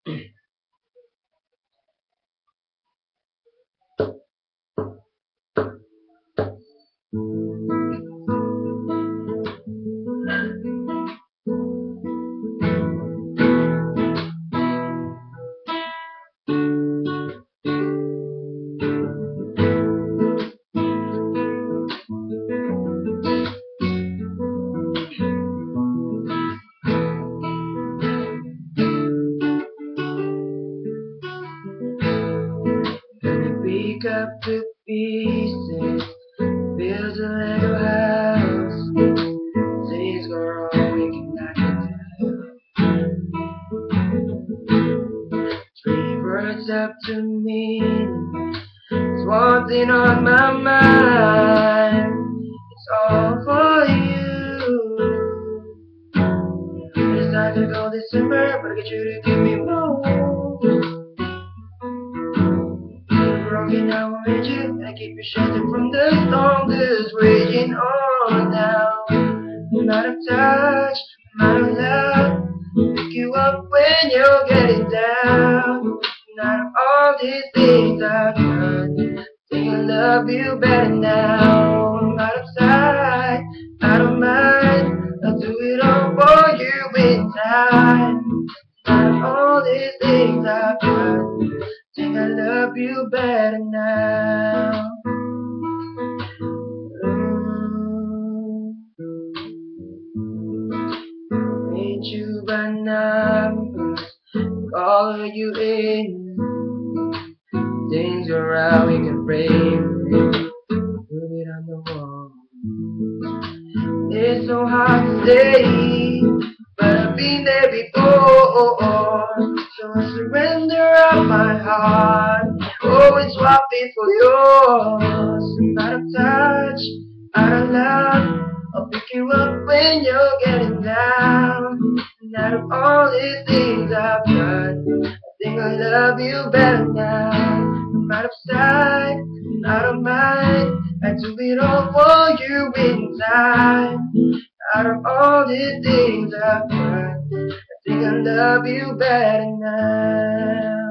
Pick up the pieces, build a Lego house. Things go wrong, we cannot tell. Three words up to me. There's one thing on my mind. It's all for you. It's time to go December, but I get you to give me more. Broken, I will meet you, and I keep you sheltered from the storm that's raging on now. I'm out of touch, I'm out of love. Pick you up when you're getting down. And out of all these things I've done, think I love you better now. I'm out of sight, out of mind. I'll do it all for you in time. Out of all these things I've done, think I love you better now. Meet you by numbers, call you in. Things are right, we can break it, put it on the wall. It's so hard to say, but I've been there before. So I surrender up my heart, always swap it for yours. I'm out of touch, out of love. I'll pick you up when you're getting down. And out of all these things I've done, I think I love you better now. I'm out of sight, out of mind. I do it all for you in time. Out of all these things I've done, I think I love you better now.